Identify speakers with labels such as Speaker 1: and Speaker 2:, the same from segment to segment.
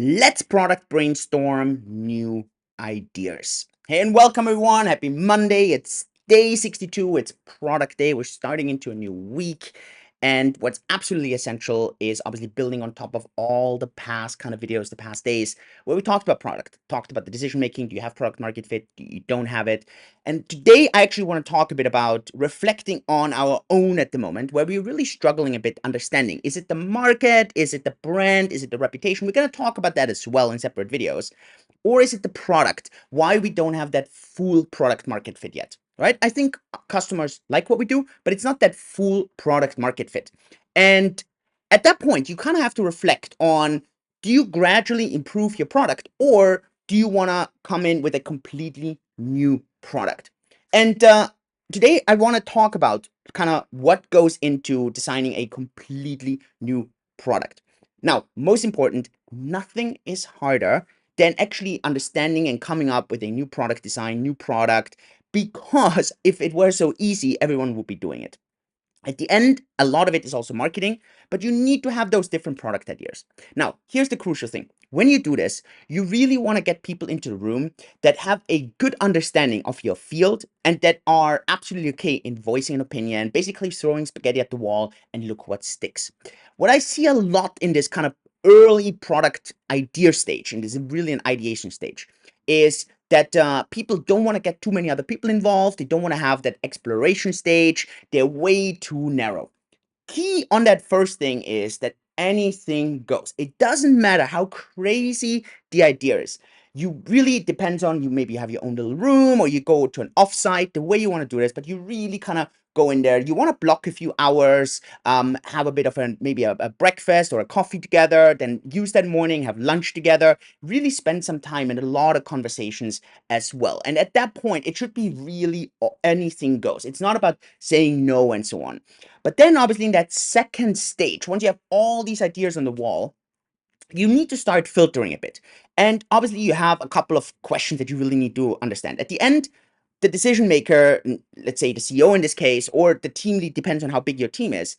Speaker 1: Let's product brainstorm new ideas. Hey, and welcome everyone. Happy Monday. It's day 62. It's product day. We're starting into a new week. And what's absolutely essential is obviously building on top of all the past kind of videos, the past days, where we talked about product, talked about the decision making. Do you have product market fit? Do you don't have it? And today I actually want to talk a bit about reflecting on our own at the moment, where we're really struggling a bit understanding. Is it the market? Is it the brand? Is it the reputation? We're going to talk about that as well in separate videos. Or is it the product? Why we don't have that full product market fit yet, right? I think customers like what we do, but it's not that full product market fit. And at that point, you kind of have to reflect on, do you gradually improve your product, or do you want to come in with a completely new product? And today I want to talk about kind of what goes into designing a completely new product. Now, most important, nothing is harder than actually understanding and coming up with a new product design, new product, because if it were so easy, everyone would be doing it. At the end, a lot of it is also marketing, but you need to have those different product ideas. Now, here's the crucial thing. When you do this, you really want to get people into the room that have a good understanding of your field and that are absolutely okay in voicing an opinion, basically throwing spaghetti at the wall and look what sticks. What I see a lot in this kind of early product idea stage, and this is really an ideation stage, is that people don't want to get too many other people involved. They don't want to have that exploration stage. They're way too narrow. Key on that first thing is that anything goes. It doesn't matter how crazy the idea is. You really depends on, you maybe have your own little room or you go to an offsite, the way you want to do this, but you really kind of go in there. You want to block a few hours, have a bit of maybe a breakfast or a coffee together, then use that morning, have lunch together, really spend some time and a lot of conversations as well. And at that point, it should be really anything goes. It's not about saying no and so on. But then obviously in that second stage, once you have all these ideas on the wall, you need to start filtering a bit. And obviously you have a couple of questions that you really need to understand. At the end, the decision maker, let's say the CEO in this case, or the team lead, depends on how big your team is,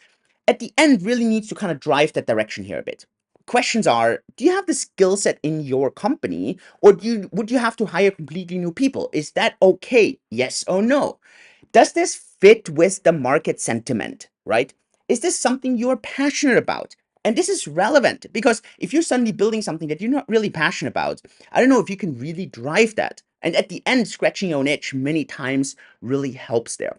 Speaker 1: at the end really needs to kind of drive that direction here a bit. Questions are, do you have the skill set in your company, or would you have to hire completely new people? Is that okay? Yes or no? Does this fit with the market sentiment, right? Is this something you're passionate about? And this is relevant because if you're suddenly building something that you're not really passionate about, I don't know if you can really drive that. And at the end, scratching your own itch many times really helps there.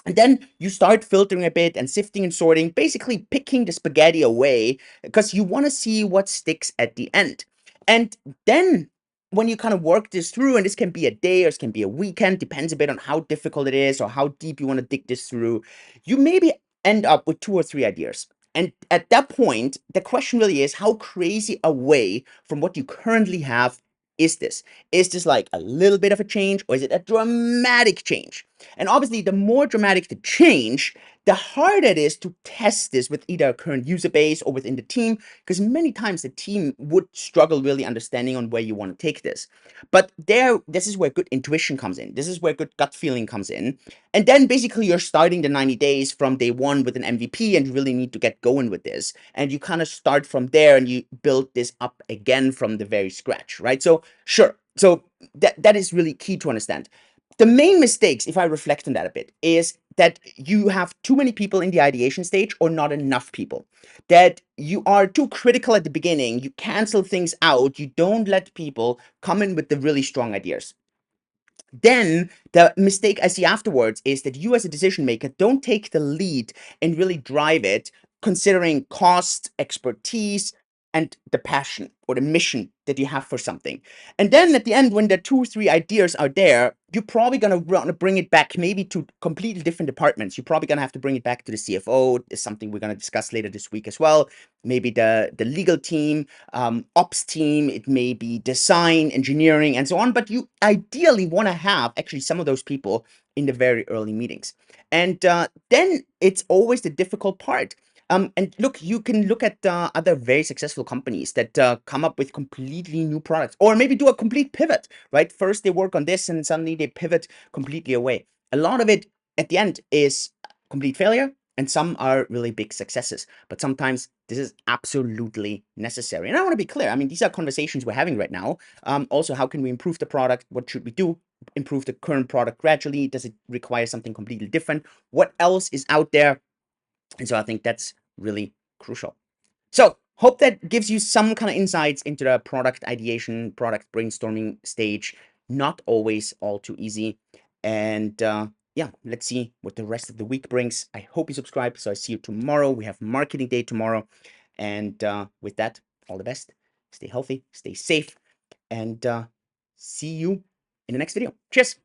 Speaker 1: And then you start filtering a bit and sifting and sorting, basically picking the spaghetti away because you want to see what sticks at the end. And then when you kind of work this through, and this can be a day or this can be a weekend, depends a bit on how difficult it is or how deep you want to dig this through, you maybe end up with 2 or 3 ideas. And at that point, the question really is, how crazy away from what you currently have is this? Is this like a little bit of a change, or is it a dramatic change? And obviously, the more dramatic the change, the harder it is to test this with either a current user base or within the team, because many times the team would struggle really understanding on where you want to take this. But this is where good intuition comes in. This is where good gut feeling comes in. And then basically you're starting the 90 days from day one with an MVP, and you really need to get going with this. And you kind of start from there and you build this up again from the very scratch, right? So sure. So that is really key to understand. The main mistakes, if I reflect on that a bit, is that you have too many people in the ideation stage or not enough people. That you are too critical at the beginning, you cancel things out, you don't let people come in with the really strong ideas. Then the mistake I see afterwards is that you as a decision maker don't take the lead and really drive it, considering cost, expertise, and the passion or the mission that you have for something. And then at the end, when the 2 or 3 ideas are there, you're probably going to bring it back maybe to completely different departments. You're probably going to have to bring it back to the CFO. Is something we're going to discuss later this week as well. Maybe the legal team, ops team, it may be design, engineering, and so on. But you ideally want to have actually some of those people in the very early meetings. And then it's always the difficult part. And look, you can look at other very successful companies that come up with completely new products, or maybe do a complete pivot, right? First they work on this and suddenly they pivot completely away. A lot of it at the end is complete failure, And some are really big successes, but sometimes this is absolutely necessary. And I want to be clear. I mean, these are conversations we're having right now. Also, how can we improve the product? What should we do? Improve the current product gradually? Does it require something completely different? What else is out there? And so I think that's really crucial. So hope that gives you some kind of insights into the product ideation, product brainstorming stage. Not always all too easy. And yeah, let's see what the rest of the week brings. I hope you subscribe. So I see you tomorrow. We have marketing day tomorrow. And with that, all the best. Stay healthy, stay safe, and see you in the next video. Cheers.